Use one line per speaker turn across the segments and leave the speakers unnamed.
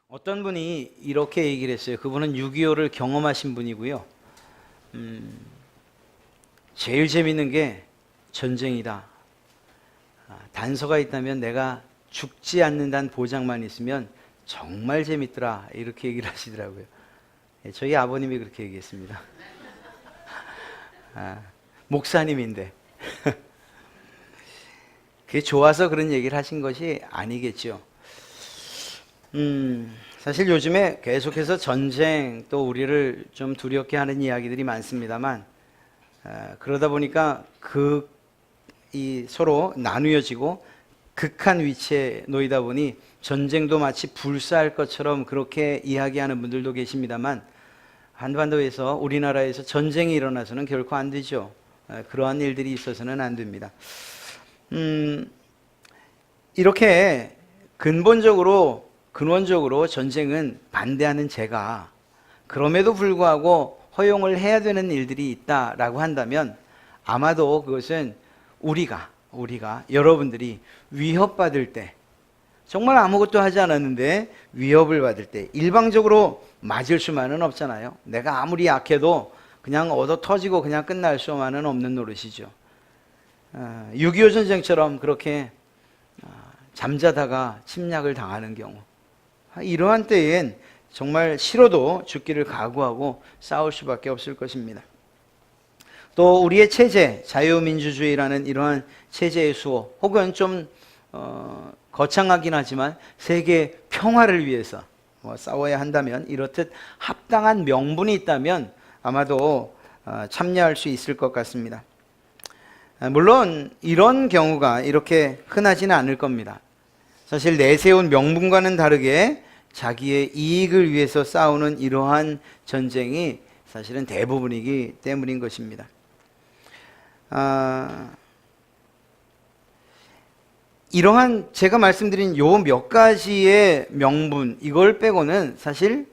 어떤 분이 이렇게 얘기를 했어요. 그분은 6.25를 경험하신 분이고요. 제일 재밌는 게 전쟁이다. 단서가 있다면 내가 죽지 않는다는 보장만 있으면 정말 재밌더라. 이렇게 얘기를 하시더라고요. 저희 아버님이 그렇게 얘기했습니다. 목사님인데. 그게 좋아서 그런 얘기를 하신 것이 아니겠죠. 사실 요즘에 계속해서 전쟁 또 우리를 좀 두렵게 하는 이야기들이 많습니다만, 그러다 보니까 서로 나누어지고 극한 위치에 놓이다 보니 전쟁도 마치 불사할 것처럼 그렇게 이야기하는 분들도 계십니다만, 한반도에서 우리나라에서 전쟁이 일어나서는 결코 안 되죠. 그러한 일들이 있어서는 안 됩니다. 이렇게 근원적으로 전쟁은 반대하는 제가 그럼에도 불구하고 허용을 해야 되는 일들이 있다라고 한다면 아마도 그것은 우리가 여러분들이 위협받을 때, 정말 아무것도 하지 않았는데 위협을 받을 때 일방적으로 맞을 수만은 없잖아요. 내가 아무리 약해도 그냥 얻어 터지고 그냥 끝날 수만은 없는 노릇이죠. 6.25 전쟁처럼 그렇게 잠자다가 침략을 당하는 경우, 이러한 때엔 정말 싫어도 죽기를 각오하고 싸울 수밖에 없을 것입니다. 또 우리의 체제, 자유민주주의라는 이러한 체제의 수호, 혹은 좀 거창하긴 하지만 세계 평화를 위해서 싸워야 한다면, 이렇듯 합당한 명분이 있다면 아마도 참여할 수 있을 것 같습니다. 물론 이런 경우가 이렇게 흔하지는 않을 겁니다. 사실 내세운 명분과는 다르게 자기의 이익을 위해서 싸우는 이러한 전쟁이 사실은 대부분이기 때문인 것입니다. 이러한 제가 말씀드린 요 몇 가지의 명분, 이걸 빼고는 사실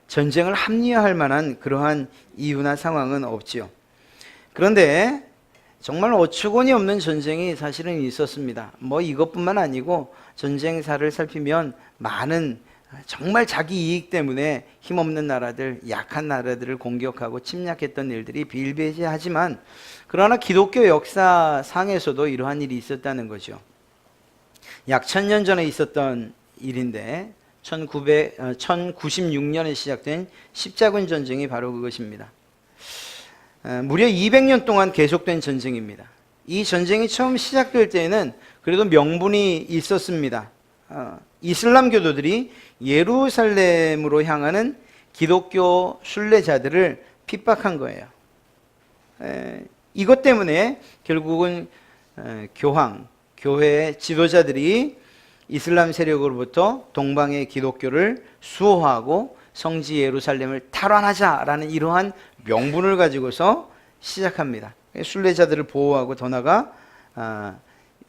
전쟁을 합리화할 만한 그러한 이유나 상황은 없지요. 그런데 정말 어처구니 없는 전쟁이 사실은 있었습니다. 이것뿐만 아니고 전쟁사를 살피면 많은 정말 자기 이익 때문에 힘없는 나라들, 약한 나라들을 공격하고 침략했던 일들이 비일비재하지만, 그러나 기독교 역사상에서도 이러한 일이 있었다는 거죠. 약 1000년 전에 있었던 일인데 1096년에 시작된 십자군 전쟁이 바로 그것입니다. 무려 200년 동안 계속된 전쟁입니다. 이 전쟁이 처음 시작될 때에는 그래도 명분이 있었습니다. 이슬람교도들이 예루살렘으로 향하는 기독교 순례자들을 핍박한 거예요. 이것 때문에 결국은 교회의 지도자들이 이슬람 세력으로부터 동방의 기독교를 수호하고 성지 예루살렘을 탈환하자라는 이러한 명분을 가지고서 시작합니다. 순례자들을 보호하고 더 나아가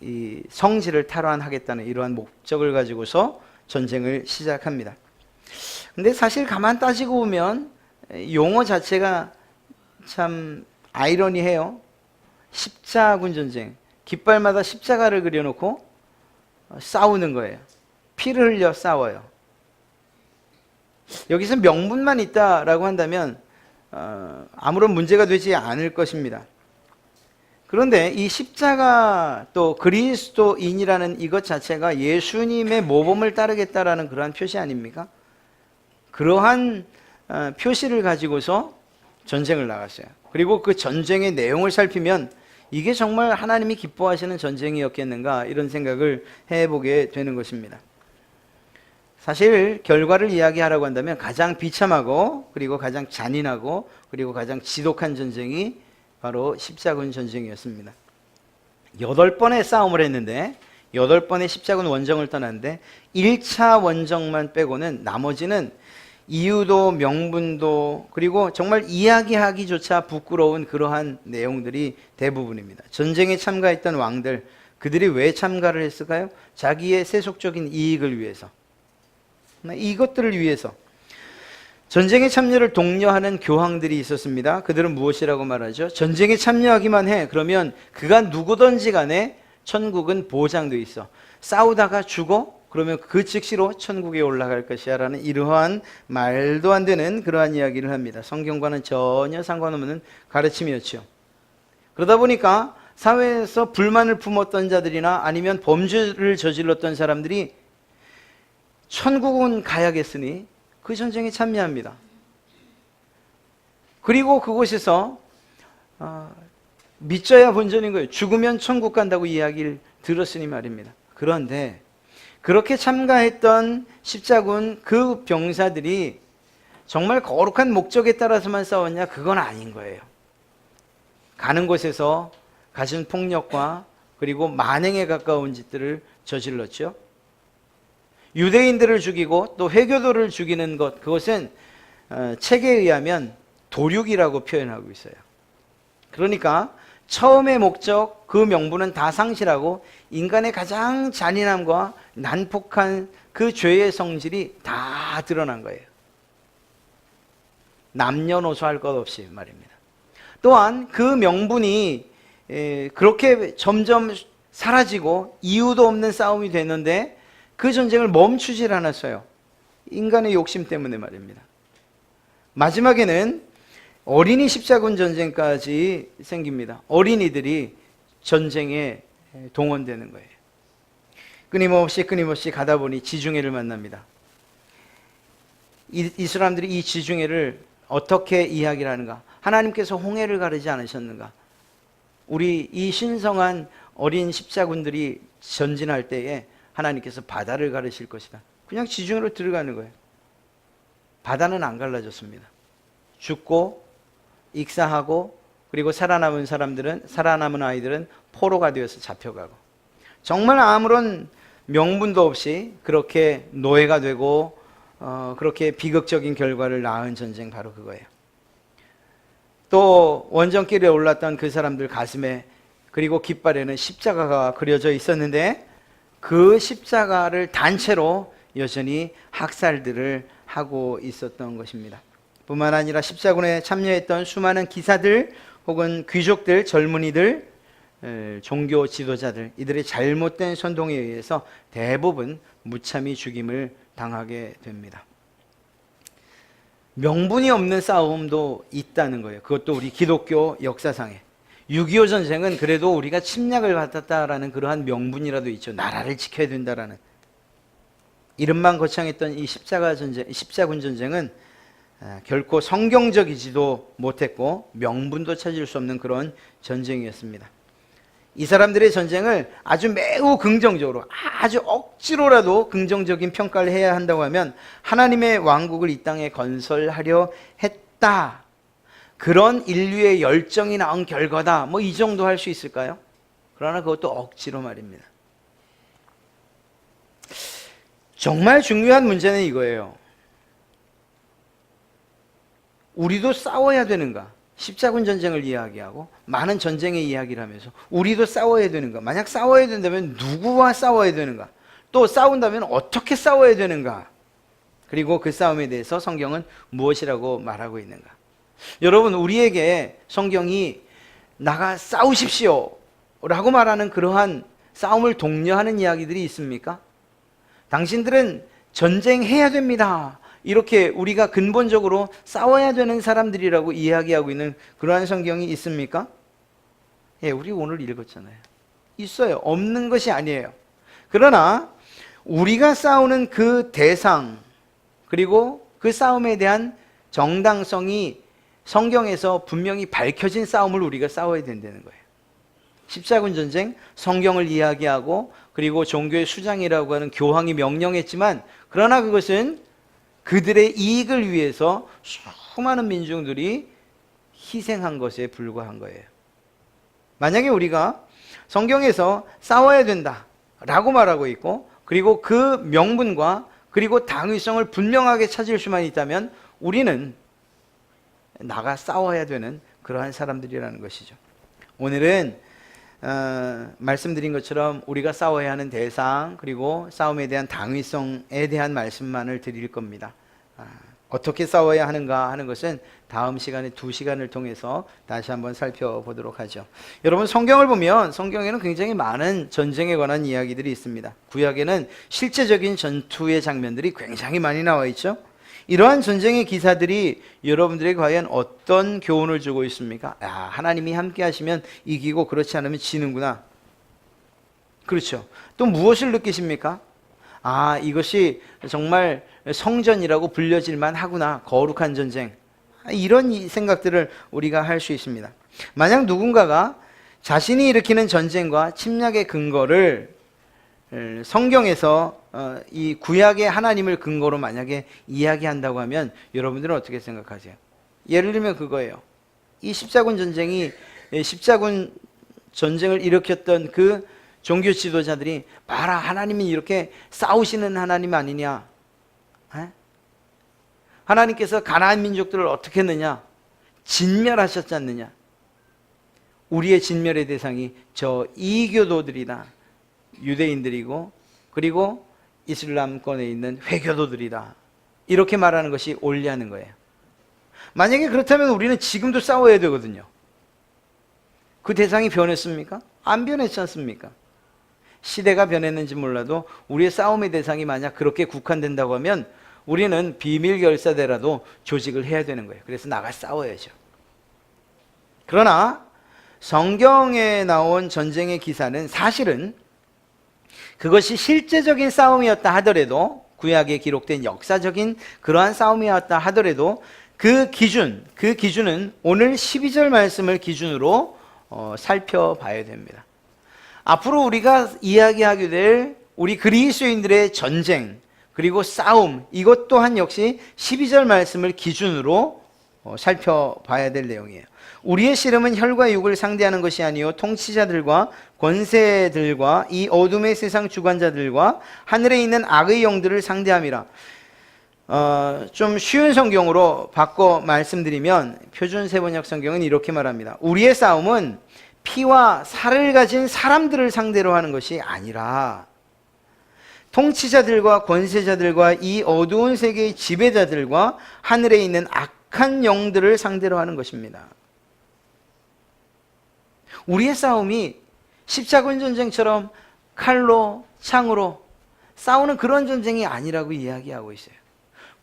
이 성지를 탈환하겠다는 이러한 목적을 가지고서 전쟁을 시작합니다. 근데 사실 가만 따지고 보면 용어 자체가 참 아이러니해요. 십자군 전쟁, 깃발마다 십자가를 그려놓고 싸우는 거예요. 피를 흘려 싸워요. 여기서 명분만 있다라고 한다면 아무런 문제가 되지 않을 것입니다. 그런데 이 십자가, 또 그리스도인이라는 이것 자체가 예수님의 모범을 따르겠다라는 그러한 표시 아닙니까? 그러한 표시를 가지고서 전쟁을 나갔어요. 그리고 그 전쟁의 내용을 살피면 이게 정말 하나님이 기뻐하시는 전쟁이었겠는가, 이런 생각을 해보게 되는 것입니다. 사실 결과를 이야기하라고 한다면 가장 비참하고 그리고 가장 잔인하고 그리고 가장 지독한 전쟁이 바로 십자군 전쟁이었습니다. 8번의 싸움을 했는데, 8번의 십자군 원정을 떠났는데 1차 원정만 빼고는 나머지는 이유도 명분도 그리고 정말 이야기하기조차 부끄러운 그러한 내용들이 대부분입니다. 전쟁에 참가했던 왕들, 그들이 왜 참가를 했을까요? 자기의 세속적인 이익을 위해서, 이것들을 위해서. 전쟁에 참여를 독려하는 교황들이 있었습니다. 그들은 무엇이라고 말하죠? 전쟁에 참여하기만 해. 그러면 그가 누구든지 간에 천국은 보장돼 있어. 싸우다가 죽어? 그러면 그 즉시로 천국에 올라갈 것이야 라는 이러한 말도 안 되는 그러한 이야기를 합니다. 성경과는 전혀 상관없는 가르침이었죠. 그러다 보니까 사회에서 불만을 품었던 자들이나 아니면 범죄를 저질렀던 사람들이 천국은 가야겠으니 그 전쟁에 참여합니다. 그리고 그곳에서 믿져야 본전인 거예요. 죽으면 천국 간다고 이야기를 들었으니 말입니다. 그런데 그렇게 참가했던 십자군 그 병사들이 정말 거룩한 목적에 따라서만 싸웠냐? 그건 아닌 거예요. 가는 곳에서 가진 폭력과 그리고 만행에 가까운 짓들을 저질렀죠. 유대인들을 죽이고 또 회교도를 죽이는 것, 그것은 책에 의하면 도륙이라고 표현하고 있어요. 그러니까 처음의 목적, 그 명분은 다 상실하고 인간의 가장 잔인함과 난폭한 그 죄의 성질이 다 드러난 거예요. 남녀노소 할 것 없이 말입니다. 또한 그 명분이 그렇게 점점 사라지고 이유도 없는 싸움이 됐는데 그 전쟁을 멈추질 않았어요. 인간의 욕심 때문에 말입니다. 마지막에는 어린이 십자군 전쟁까지 생깁니다. 어린이들이 전쟁에 동원되는 거예요. 끊임없이 가다 보니 지중해를 만납니다. 이 사람들이 이 지중해를 어떻게 이야기를 하는가? 하나님께서 홍해를 가르지 않으셨는가? 우리 이 신성한 어린 십자군들이 전진할 때에 하나님께서 바다를 가르실 것이다. 그냥 지중해로 들어가는 거예요. 바다는 안 갈라졌습니다. 죽고 익사하고 그리고 살아남은 아이들은 포로가 되어서 잡혀가고 정말 아무런 명분도 없이 그렇게 노예가 되고 그렇게 비극적인 결과를 낳은 전쟁, 바로 그거예요. 또 원정길에 올랐던 그 사람들 가슴에 그리고 깃발에는 십자가가 그려져 있었는데 그 십자가를 단체로 여전히 학살들을 하고 있었던 것입니다. 뿐만 아니라 십자군에 참여했던 수많은 기사들 혹은 귀족들, 젊은이들, 종교 지도자들, 이들의 잘못된 선동에 의해서 대부분 무참히 죽임을 당하게 됩니다. 명분이 없는 싸움도 있다는 거예요. 그것도 우리 기독교 역사상에. 6.25 전쟁은 그래도 우리가 침략을 받았다라는 그러한 명분이라도 있죠. 나라를 지켜야 된다라는. 이름만 거창했던 이 십자군 전쟁은 결코 성경적이지도 못했고 명분도 찾을 수 없는 그런 전쟁이었습니다. 이 사람들의 전쟁을 아주 매우 긍정적으로, 아주 억지로라도 긍정적인 평가를 해야 한다고 하면 하나님의 왕국을 이 땅에 건설하려 했다, 그런 인류의 열정이 낳은 결과다, 뭐 이 정도 할 수 있을까요? 그러나 그것도 억지로 말입니다. 정말 중요한 문제는 이거예요. 우리도 싸워야 되는가? 십자군 전쟁을 이야기하고 많은 전쟁의 이야기를 하면서 우리도 싸워야 되는가? 만약 싸워야 된다면 누구와 싸워야 되는가? 또 싸운다면 어떻게 싸워야 되는가? 그리고 그 싸움에 대해서 성경은 무엇이라고 말하고 있는가? 여러분, 우리에게 성경이 나가 싸우십시오 라고 말하는 그러한 싸움을 독려하는 이야기들이 있습니까? 당신들은 전쟁해야 됩니다, 이렇게 우리가 근본적으로 싸워야 되는 사람들이라고 이야기하고 있는 그러한 성경이 있습니까? 예, 우리 오늘 읽었잖아요. 있어요. 없는 것이 아니에요. 그러나 우리가 싸우는 그 대상, 그리고 그 싸움에 대한 정당성이 성경에서 분명히 밝혀진 싸움을 우리가 싸워야 된다는 거예요. 십자군 전쟁, 성경을 이야기하고 그리고 종교의 수장이라고 하는 교황이 명령했지만, 그러나 그것은 그들의 이익을 위해서 수많은 민중들이 희생한 것에 불과한 거예요. 만약에 우리가 성경에서 싸워야 된다 라고 말하고 있고, 그리고 그 명분과 그리고 당위성을 분명하게 찾을 수만 있다면 우리는 나가 싸워야 되는 그러한 사람들이라는 것이죠. 오늘은 말씀드린 것처럼 우리가 싸워야 하는 대상, 그리고 싸움에 대한 당위성에 대한 말씀만을 드릴 겁니다. 어떻게 싸워야 하는가 하는 것은 다음 시간에 2시간을 통해서 다시 한번 살펴보도록 하죠. 여러분, 성경을 보면 성경에는 굉장히 많은 전쟁에 관한 이야기들이 있습니다. 구약에는 실제적인 전투의 장면들이 굉장히 많이 나와 있죠. 이러한 전쟁의 기사들이 여러분들에게 과연 어떤 교훈을 주고 있습니까? 하나님이 함께 하시면 이기고 그렇지 않으면 지는구나. 그렇죠. 또 무엇을 느끼십니까? 이것이 정말 성전이라고 불려질만 하구나. 거룩한 전쟁. 이런 생각들을 우리가 할 수 있습니다. 만약 누군가가 자신이 일으키는 전쟁과 침략의 근거를 성경에서 이 구약의 하나님을 근거로 만약에 이야기한다고 하면 여러분들은 어떻게 생각하세요? 예를 들면 그거예요. 이 십자군 전쟁을 일으켰던 그 종교 지도자들이 봐라, 하나님이 이렇게 싸우시는 하나님 아니냐? 하나님께서 가나안 민족들을 어떻게 했느냐? 진멸하셨지 않느냐? 우리의 진멸의 대상이 저 이교도들이다. 유대인들이고 그리고 이슬람권에 있는 회교도들이다. 이렇게 말하는 것이 옳냐는 거예요. 만약에 그렇다면 우리는 지금도 싸워야 되거든요. 그 대상이 변했습니까? 안 변했지 않습니까? 시대가 변했는지 몰라도 우리의 싸움의 대상이 만약 그렇게 국한된다고 하면 우리는 비밀 결사대라도 조직을 해야 되는 거예요. 그래서 나가 싸워야죠. 그러나 성경에 나온 전쟁의 기사는 사실은 그것이 실제적인 싸움이었다 하더라도, 구약에 기록된 역사적인 그러한 싸움이었다 하더라도 그 기준은 오늘 12절 말씀을 기준으로 살펴봐야 됩니다. 앞으로 우리가 이야기하게 될 우리 그리스도인들의 전쟁 그리고 싸움, 이것 또한 역시 12절 말씀을 기준으로 살펴봐야 될 내용이에요. 우리의 씨름은 혈과 육을 상대하는 것이 아니요 통치자들과 권세들과 이 어둠의 세상 주관자들과 하늘에 있는 악의 영들을 상대함이라. 좀 쉬운 성경으로 바꿔 말씀드리면 표준 세번역 성경은 이렇게 말합니다. 우리의 싸움은 피와 살을 가진 사람들을 상대로 하는 것이 아니라 통치자들과 권세자들과 이 어두운 세계의 지배자들과 하늘에 있는 악한 영들을 상대로 하는 것입니다. 우리의 싸움이 십자군 전쟁처럼 칼로 창으로 싸우는 그런 전쟁이 아니라고 이야기하고 있어요.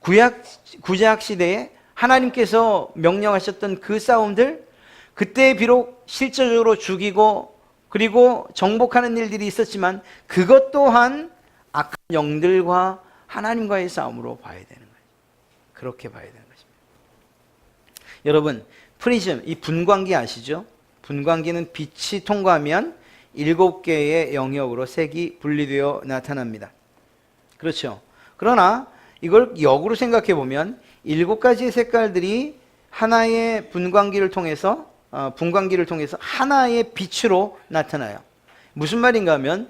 구약 시대에 하나님께서 명령하셨던 그 싸움들, 그때 비록 실질적으로 죽이고 그리고 정복하는 일들이 있었지만 그것 또한 악한 영들과 하나님과의 싸움으로 봐야 되는 거예요. 그렇게 봐야 되는 것입니다. 여러분, 프리즘, 이 분광기 아시죠? 분광기는 빛이 통과하면 7개의 영역으로 색이 분리되어 나타납니다. 그렇죠? 그러나 이걸 역으로 생각해 보면 7가지의 색깔들이 하나의 분광기를 통해서 하나의 빛으로 나타나요. 무슨 말인가 하면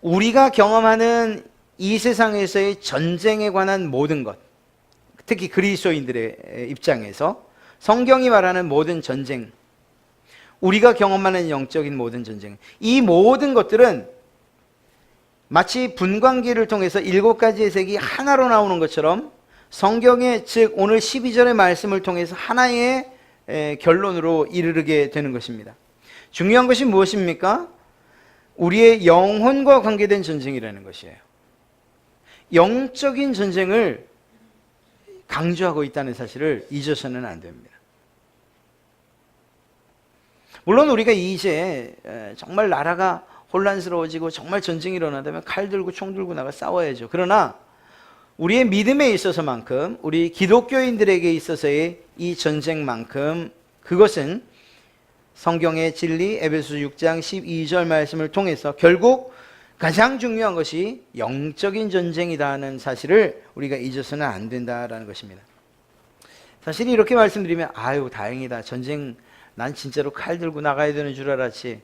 우리가 경험하는 이 세상에서의 전쟁에 관한 모든 것, 특히 그리스도인들의 입장에서 성경이 말하는 모든 전쟁, 우리가 경험하는 영적인 모든 전쟁, 이 모든 것들은 마치 분광기를 통해서 7가지의 색이 하나로 나오는 것처럼 성경의, 즉 오늘 12절의 말씀을 통해서 하나의 결론으로 이르게 되는 것입니다. 중요한 것이 무엇입니까? 우리의 영혼과 관계된 전쟁이라는 것이에요. 영적인 전쟁을 강조하고 있다는 사실을 잊어서는 안 됩니다. 물론 우리가 이제 정말 나라가 혼란스러워지고 정말 전쟁이 일어난다면 칼 들고 총 들고 나가 싸워야죠. 그러나 우리의 믿음에 있어서만큼, 우리 기독교인들에게 있어서의 이 전쟁만큼 그것은 성경의 진리 에베소 6장 12절 말씀을 통해서 결국 가장 중요한 것이 영적인 전쟁이라는 사실을 우리가 잊어서는 안 된다라는 것입니다. 사실 이렇게 말씀드리면 아유 다행이다, 전쟁 난 진짜로 칼 들고 나가야 되는 줄 알았지,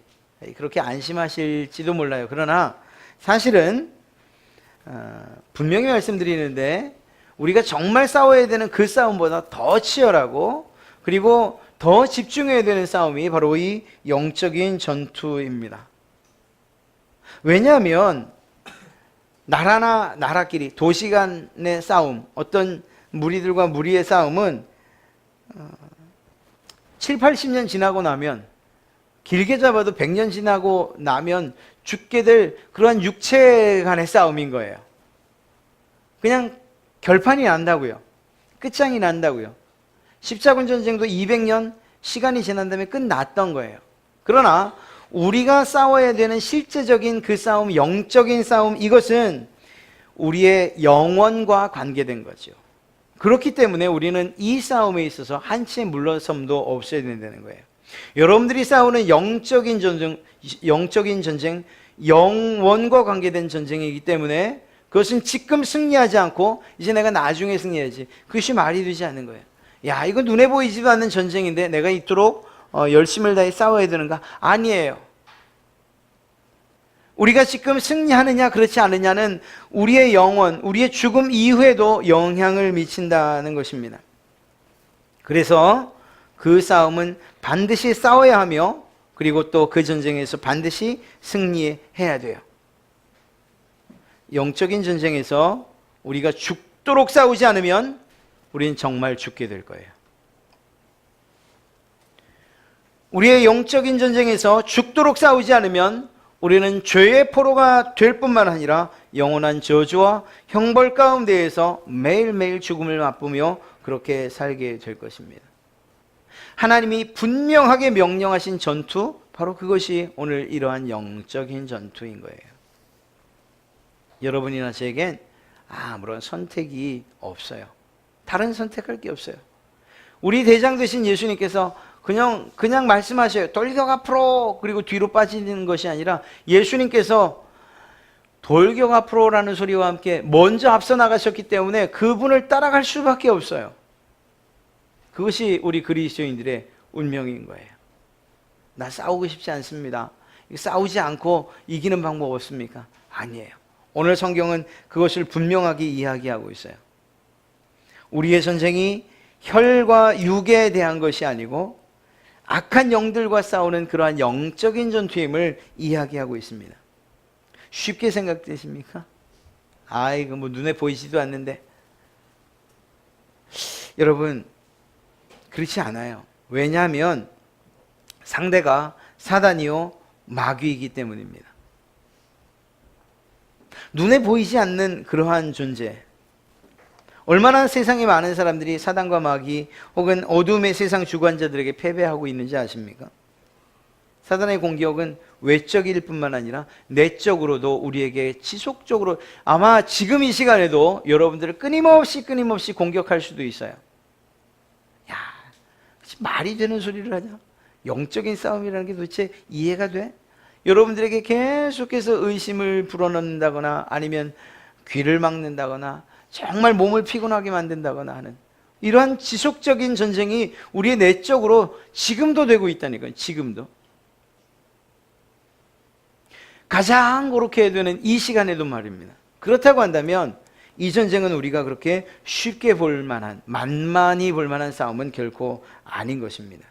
그렇게 안심하실지도 몰라요. 그러나 사실은 분명히 말씀드리는데 우리가 정말 싸워야 되는 그 싸움보다 더 치열하고 그리고 더 집중해야 되는 싸움이 바로 이 영적인 전투입니다. 왜냐하면 나라나 나라끼리, 도시 간의 싸움, 어떤 무리들과 무리의 싸움은 7, 80년 지나고 나면, 길게 잡아도 100년 지나고 나면 죽게 될 그러한 육체 간의 싸움인 거예요. 그냥 결판이 난다고요. 끝장이 난다고요. 십자군 전쟁도 200년 시간이 지난 다음에 끝났던 거예요. 그러나 우리가 싸워야 되는 실제적인 그 싸움, 영적인 싸움, 이것은 우리의 영혼과 관계된 거죠. 그렇기 때문에 우리는 이 싸움에 있어서 한치의 물러섬도 없어야 된다는 거예요. 여러분들이 싸우는 영적인 전쟁, 영원과 관계된 전쟁이기 때문에 그것은 지금 승리하지 않고 이제 내가 나중에 승리해야지, 그것이 말이 되지 않는 거예요. 야, 이거 눈에 보이지도 않는 전쟁인데 내가 이토록 열심을 다해 싸워야 되는가? 아니에요. 우리가 지금 승리하느냐 그렇지 않느냐는 우리의 영혼, 우리의 죽음 이후에도 영향을 미친다는 것입니다. 그래서 그 싸움은 반드시 싸워야 하며, 그리고 또 그 전쟁에서 반드시 승리해야 돼요. 영적인 전쟁에서 우리가 죽도록 싸우지 않으면 우리는 정말 죽게 될 거예요. 우리의 영적인 전쟁에서 죽도록 싸우지 않으면 우리는 죄의 포로가 될 뿐만 아니라 영원한 저주와 형벌 가운데에서 매일매일 죽음을 맛보며 그렇게 살게 될 것입니다. 하나님이 분명하게 명령하신 전투, 바로 그것이 오늘 이러한 영적인 전투인 거예요. 여러분이나 제겐 아무런 선택이 없어요. 다른 선택할 게 없어요. 우리 대장 되신 예수님께서 그냥 말씀하셔요. 돌격 앞으로, 그리고 뒤로 빠지는 것이 아니라 예수님께서 돌격 앞으로라는 소리와 함께 먼저 앞서 나가셨기 때문에 그분을 따라갈 수밖에 없어요. 그것이 우리 그리스도인들의 운명인 거예요. 나 싸우고 싶지 않습니다. 싸우지 않고 이기는 방법 없습니까? 아니에요. 오늘 성경은 그것을 분명하게 이야기하고 있어요. 우리의 전쟁이 혈과 육에 대한 것이 아니고 악한 영들과 싸우는 그러한 영적인 전투임을 이야기하고 있습니다. 쉽게 생각되십니까? 이거 뭐 눈에 보이지도 않는데. 여러분, 그렇지 않아요. 왜냐하면 상대가 사단이요 마귀이기 때문입니다. 눈에 보이지 않는 그러한 존재. 얼마나 세상에 많은 사람들이 사단과 마귀 혹은 어둠의 세상 주관자들에게 패배하고 있는지 아십니까? 사단의 공격은 외적일 뿐만 아니라 내적으로도 우리에게 지속적으로, 아마 지금 이 시간에도 여러분들을 끊임없이 공격할 수도 있어요. 야, 말이 되는 소리를 하냐? 영적인 싸움이라는 게 도대체 이해가 돼? 여러분들에게 계속해서 의심을 불어넣는다거나 아니면 귀를 막는다거나 정말 몸을 피곤하게 만든다거나 하는 이러한 지속적인 전쟁이 우리의 내적으로 지금도 되고 있다니까요. 지금도. 가장 그렇게 되는 이 시간에도 말입니다. 그렇다고 한다면 이 전쟁은 우리가 그렇게 쉽게 볼 만한, 만만히 볼 만한 싸움은 결코 아닌 것입니다.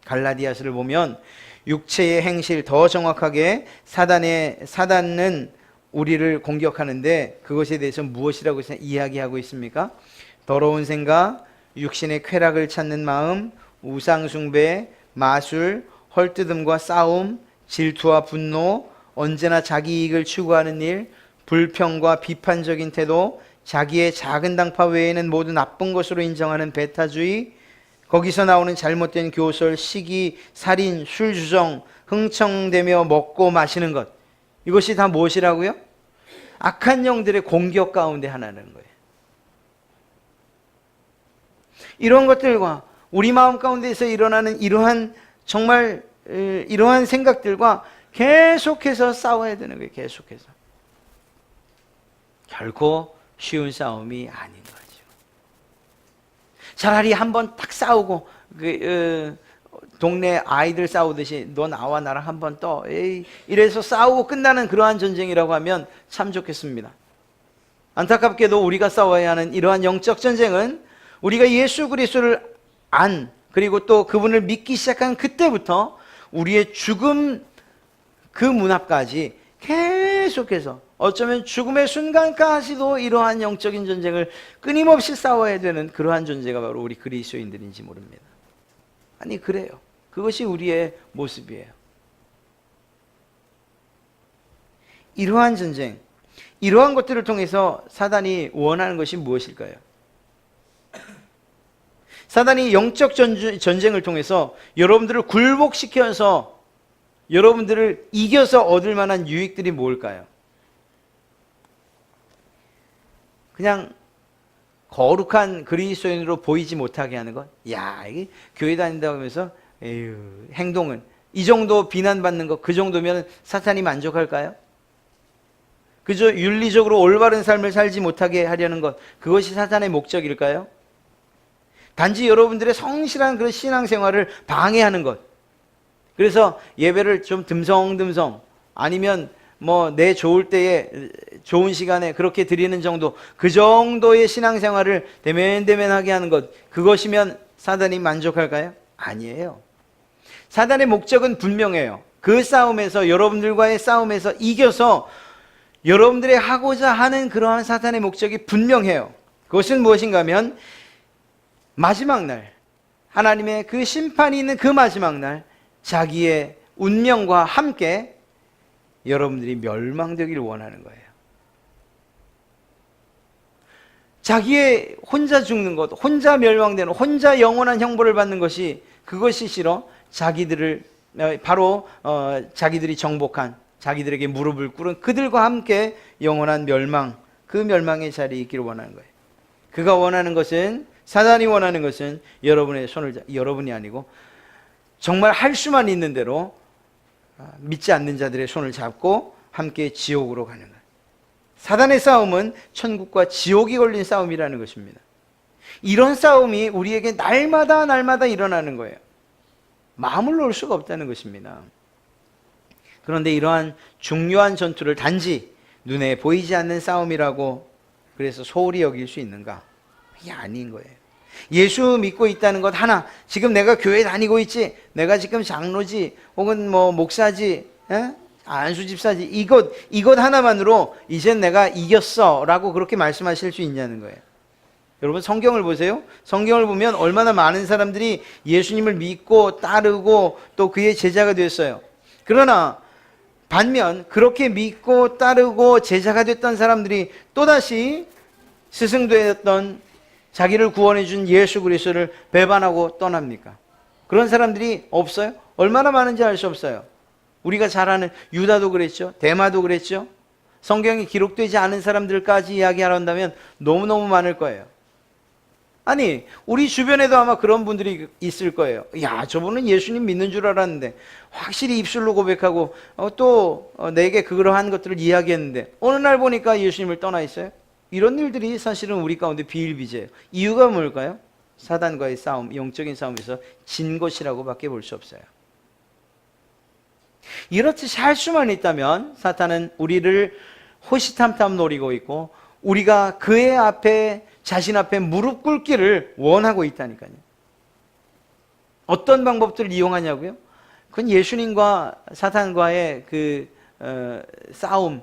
갈라디아서를 보면 육체의 행실, 더 정확하게 사단은 우리를 공격하는데 그것에 대해서 무엇이라고 이야기하고 있습니까? 더러운 생각, 육신의 쾌락을 찾는 마음, 우상숭배, 마술, 헐뜯음과 싸움, 질투와 분노, 언제나 자기 이익을 추구하는 일, 불평과 비판적인 태도, 자기의 작은 당파 외에는 모두 나쁜 것으로 인정하는 배타주의, 거기서 나오는 잘못된 교설, 시기, 살인, 술주정, 흥청대며 먹고 마시는 것, 이것이 다 무엇이라고요? 악한 영들의 공격 가운데 하나라는 거예요. 이런 것들과 우리 마음 가운데서 일어나는 이러한 생각들과 계속해서 싸워야 되는 거예요. 계속해서. 결코 쉬운 싸움이 아닌 거죠. 차라리 한번 딱 싸우고 동네 아이들 싸우듯이 너 나와 나랑 한번 떠, 이래서 싸우고 끝나는 그러한 전쟁이라고 하면 참 좋겠습니다. 안타깝게도 우리가 싸워야 하는 이러한 영적 전쟁은 우리가 예수 그리스도를 그리고 또 그분을 믿기 시작한 그때부터 우리의 죽음 그 문 앞까지 계속해서 어쩌면 죽음의 순간까지도 이러한 영적인 전쟁을 끊임없이 싸워야 되는 그러한 존재가 바로 우리 그리스도인들인지 모릅니다. 아니 그래요. 그것이 우리의 모습이에요. 이러한 전쟁, 이러한 것들을 통해서 사단이 원하는 것이 무엇일까요? 사단이 영적 전쟁을 통해서 여러분들을 굴복시켜서 여러분들을 이겨서 얻을 만한 유익들이 뭘까요? 그냥 거룩한 그리스도인으로 보이지 못하게 하는 것. 야, 이게 교회 다닌다고 하면서 에휴, 행동은 이 정도 비난받는 것, 그 정도면 사탄이 만족할까요? 그저 윤리적으로 올바른 삶을 살지 못하게 하려는 것, 그것이 사탄의 목적일까요? 단지 여러분들의 성실한 그런 신앙생활을 방해하는 것. 그래서 예배를 좀 듬성듬성 아니면 뭐 내 좋을 때에 좋은 시간에 그렇게 드리는 정도, 그 정도의 신앙생활을 대면대면하게 하는 것, 그것이면 사단이 만족할까요? 아니에요. 사단의 목적은 분명해요. 그 싸움에서, 여러분들과의 싸움에서 이겨서 여러분들이 하고자 하는 그러한 사탄의 목적이 분명해요. 그것은 무엇인가 하면 마지막 날, 하나님의 그 심판이 있는 그 마지막 날, 자기의 운명과 함께 여러분들이 멸망되기를 원하는 거예요. 자기의 혼자 죽는 것, 혼자 멸망되는, 혼자 영원한 형벌을 받는 것이, 그것이 싫어 자기들을 바로 자기들이 정복한, 자기들에게 무릎을 꿇은 그들과 함께 영원한 멸망, 그 멸망의 자리에 있기를 원하는 거예요. 그가 원하는 것은, 사단이 원하는 것은 여러분의 손을, 여러분이 아니고 정말 할 수만 있는 대로 믿지 않는 자들의 손을 잡고 함께 지옥으로 가는 거예요. 사단의 싸움은 천국과 지옥이 걸린 싸움이라는 것입니다. 이런 싸움이 우리에게 날마다 일어나는 거예요. 마음을 놓을 수가 없다는 것입니다. 그런데 이러한 중요한 전투를 단지 눈에 보이지 않는 싸움이라고 그래서 소홀히 여길 수 있는가? 그게 아닌 거예요. 예수 믿고 있다는 것 하나, 지금 내가 교회 다니고 있지, 내가 지금 장로지, 혹은 뭐 목사지, 안수 집사지, 이것 하나만으로 이젠 내가 이겼어 라고 그렇게 말씀하실 수 있냐는 거예요. 여러분 성경을 보세요. 성경을 보면 얼마나 많은 사람들이 예수님을 믿고 따르고 또 그의 제자가 됐어요. 그러나 반면 그렇게 믿고 따르고 제자가 됐던 사람들이 또다시 스승되었던 자기를 구원해 준 예수 그리스도를 배반하고 떠납니까? 그런 사람들이 없어요? 얼마나 많은지 알 수 없어요. 우리가 잘 아는 유다도 그랬죠. 데마도 그랬죠. 성경이 기록되지 않은 사람들까지 이야기하란다면 너무너무 많을 거예요. 아니, 우리 주변에도 아마 그런 분들이 있을 거예요. 야, 저분은 예수님 믿는 줄 알았는데 확실히 입술로 고백하고 또 내게 그러한 것들을 이야기했는데 어느 날 보니까 예수님을 떠나 있어요. 이런 일들이 사실은 우리 가운데 비일비재예요. 이유가 뭘까요? 사단과의 싸움, 영적인 싸움에서 진 것이라고 밖에 볼 수 없어요. 이렇듯이 할 수만 있다면 사탄은 우리를 호시탐탐 노리고 있고 우리가 그의 앞에, 자신 앞에 무릎 꿇기를 원하고 있다니까요. 어떤 방법들을 이용하냐고요? 그건 예수님과 사탄과의 그 싸움,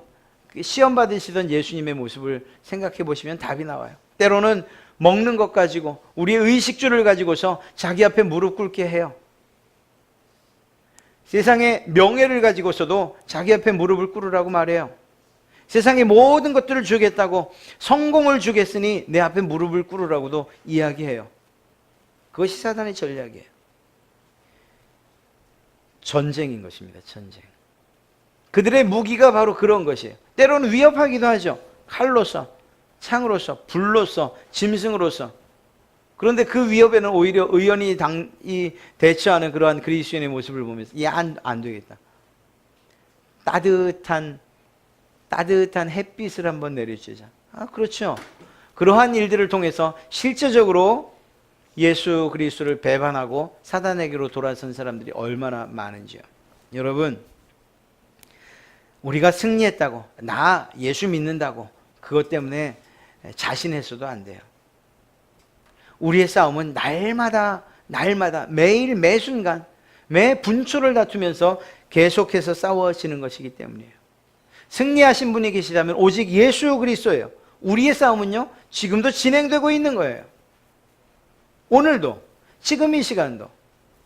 시험 받으시던 예수님의 모습을 생각해 보시면 답이 나와요. 때로는 먹는 것 가지고, 우리의 의식주를 가지고서 자기 앞에 무릎 꿇게 해요. 세상의 명예를 가지고서도 자기 앞에 무릎을 꿇으라고 말해요. 세상의 모든 것들을 주겠다고, 성공을 주겠으니 내 앞에 무릎을 꿇으라고도 이야기해요. 그것이 사단의 전략이에요. 전쟁인 것입니다. 전쟁. 그들의 무기가 바로 그런 것이에요. 때로는 위협하기도 하죠. 칼로서, 창으로서, 불로서, 짐승으로서. 그런데 그 위협에는 오히려 의연히 대처하는 그러한 그리스도인의 모습을 보면서 안 되겠다. 따뜻한 햇빛을 한번 내려주자. 그렇죠. 그러한 일들을 통해서 실제적으로 예수 그리스도를 배반하고 사단에게로 돌아선 사람들이 얼마나 많은지요. 여러분, 우리가 승리했다고, 나 예수 믿는다고 그것 때문에 자신해서도 안 돼요. 우리의 싸움은 날마다 매일 매순간 매 분초를 다투면서 계속해서 싸워지는 것이기 때문이에요. 승리하신 분이 계시다면 오직 예수 그리스도예요. 우리의 싸움은요, 지금도 진행되고 있는 거예요. 오늘도, 지금 이 시간도,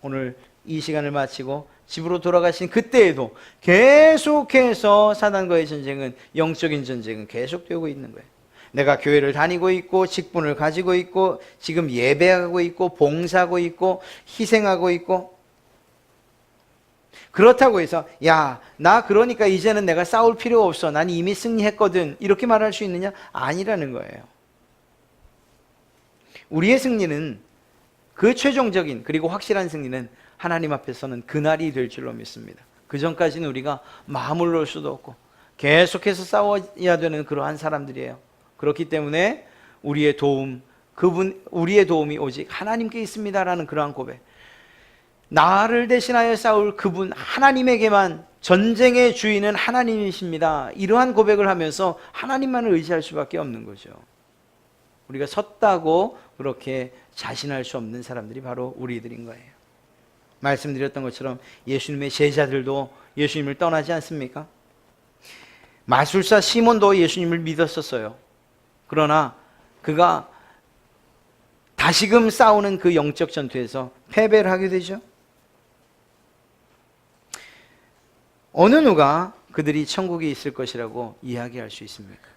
오늘 이 시간을 마치고 집으로 돌아가신 그때에도 계속해서 사단과의 전쟁은, 영적인 전쟁은 계속되고 있는 거예요. 내가 교회를 다니고 있고 직분을 가지고 있고 지금 예배하고 있고 봉사하고 있고 희생하고 있고, 그렇다고 해서 야, 나 그러니까 이제는 내가 싸울 필요 없어, 난 이미 승리했거든, 이렇게 말할 수 있느냐? 아니라는 거예요. 우리의 승리는, 그 최종적인 그리고 확실한 승리는 하나님 앞에서는 그날이 될 줄로 믿습니다. 그 전까지는 우리가 마음을 놓을 수도 없고 계속해서 싸워야 되는 그러한 사람들이에요. 그렇기 때문에 우리의 도움이 오직 하나님께 있습니다라는 그러한 고백, 나를 대신하여 싸울 그분 하나님에게만, 전쟁의 주인은 하나님이십니다, 이러한 고백을 하면서 하나님만을 의지할 수밖에 없는 거죠. 우리가 섰다고 그렇게 자신할 수 없는 사람들이 바로 우리들인 거예요. 말씀드렸던 것처럼 예수님의 제자들도 예수님을 떠나지 않습니까? 마술사 시몬도 예수님을 믿었었어요. 그러나 그가 다시금 싸우는 그 영적 전투에서 패배를 하게 되죠. 어느 누가 그들이 천국에 있을 것이라고 이야기할 수 있습니까?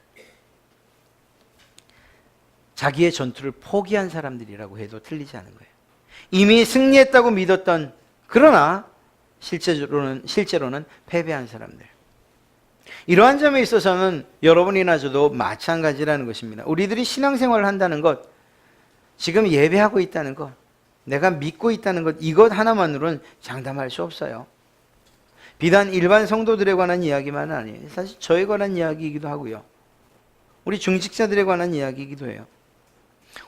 자기의 전투를 포기한 사람들이라고 해도 틀리지 않은 거예요. 이미 승리했다고 믿었던, 그러나 실제로는 패배한 사람들. 이러한 점에 있어서는 여러분이나 저도 마찬가지라는 것입니다. 우리들이 신앙생활을 한다는 것, 지금 예배하고 있다는 것, 내가 믿고 있다는 것, 이것 하나만으로는 장담할 수 없어요. 비단 일반 성도들에 관한 이야기만은 아니에요. 사실 저에 관한 이야기이기도 하고요, 우리 중직자들에 관한 이야기이기도 해요.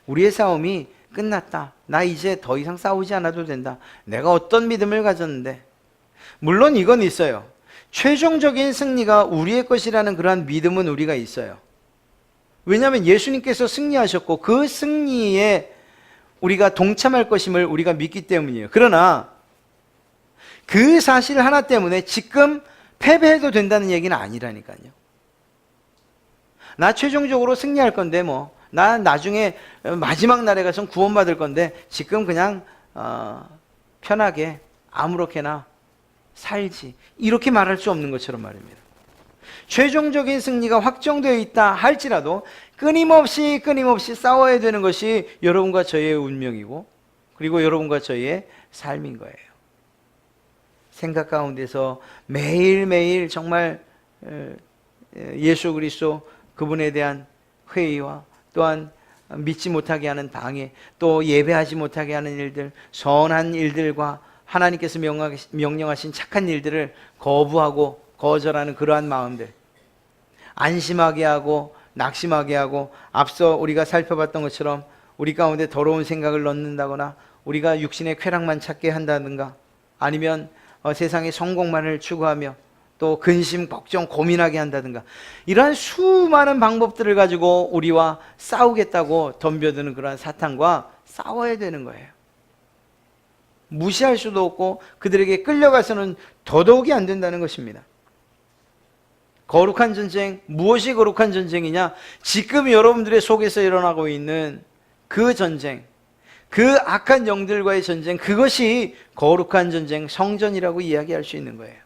우리의 싸움이 끝났다, 나 이제 더 이상 싸우지 않아도 된다, 내가 어떤 믿음을 가졌는데, 물론 이건 있어요. 최종적인 승리가 우리의 것이라는 그러한 믿음은 우리가 있어요. 왜냐하면 예수님께서 승리하셨고 그 승리에 우리가 동참할 것임을 우리가 믿기 때문이에요. 그러나 그 사실 하나 때문에 지금 패배해도 된다는 얘기는 아니라니까요. 나 최종적으로 승리할 건데 나 나중에 마지막 날에 가서 구원받을 건데 지금 그냥 편하게 아무렇게나 살지, 이렇게 말할 수 없는 것처럼 말입니다. 최종적인 승리가 확정되어 있다 할지라도 끊임없이 싸워야 되는 것이 여러분과 저의 운명이고, 그리고 여러분과 저의 삶인 거예요. 생각 가운데서 매일매일 정말 예수 그리스도 그분에 대한 회의와, 또한 믿지 못하게 하는 방해, 또 예배하지 못하게 하는 일들, 선한 일들과 하나님께서 명령하신 착한 일들을 거부하고 거절하는 그러한 마음들, 안심하게 하고 낙심하게 하고, 앞서 우리가 살펴봤던 것처럼 우리 가운데 더러운 생각을 넣는다거나, 우리가 육신의 쾌락만 찾게 한다든가, 아니면 세상의 성공만을 추구하며 또 근심, 걱정, 고민하게 한다든가, 이러한 수많은 방법들을 가지고 우리와 싸우겠다고 덤벼드는 그러한 사탄과 싸워야 되는 거예요. 무시할 수도 없고 그들에게 끌려가서는 더더욱이 안 된다는 것입니다. 거룩한 전쟁, 무엇이 거룩한 전쟁이냐? 지금 여러분들의 속에서 일어나고 있는 그 전쟁, 그 악한 영들과의 전쟁, 그것이 거룩한 전쟁, 성전이라고 이야기할 수 있는 거예요.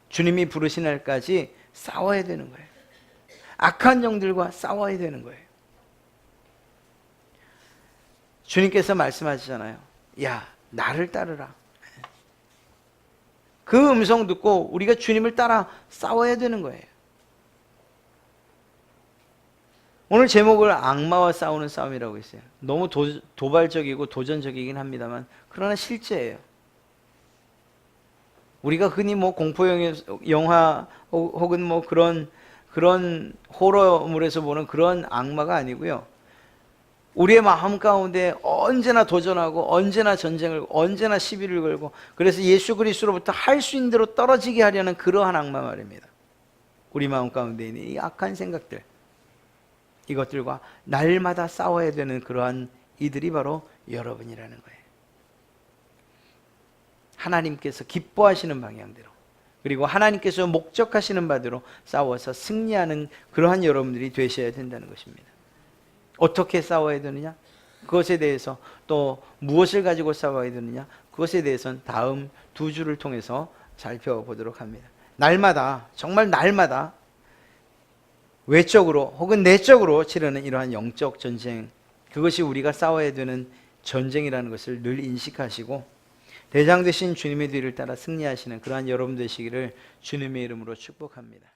주님이 부르신 날까지 싸워야 되는 거예요. 악한 영들과 싸워야 되는 거예요. 주님께서 말씀하시잖아요. 야, 나를 따르라. 그 음성 듣고 우리가 주님을 따라 싸워야 되는 거예요. 오늘 제목을 악마와 싸우는 싸움이라고 했어요. 너무 도발적이고 도전적이긴 합니다만, 그러나 실제예요. 우리가 흔히 공포 영화 혹은 그런 호러물에서 보는 그런 악마가 아니고요, 우리의 마음 가운데 언제나 도전하고 언제나 전쟁을, 언제나 시비를 걸고, 그래서 예수 그리스도로부터 할 수 있는 대로 떨어지게 하려는 그러한 악마 말입니다. 우리 마음 가운데 있는 이 악한 생각들, 이것들과 날마다 싸워야 되는 그러한 이들이 바로 여러분이라는 거예요. 하나님께서 기뻐하시는 방향대로, 그리고 하나님께서 목적하시는 바대로 싸워서 승리하는 그러한 여러분들이 되셔야 된다는 것입니다. 어떻게 싸워야 되느냐? 그것에 대해서 또 무엇을 가지고 싸워야 되느냐? 그것에 대해서는 다음 두 주를 통해서 살펴보도록 합니다. 날마다, 정말 날마다 외적으로 혹은 내적으로 치르는 이러한 영적 전쟁, 그것이 우리가 싸워야 되는 전쟁이라는 것을 늘 인식하시고 대장 되신 주님의 뒤를 따라 승리하시는 그러한 여러분 되시기를 주님의 이름으로 축복합니다.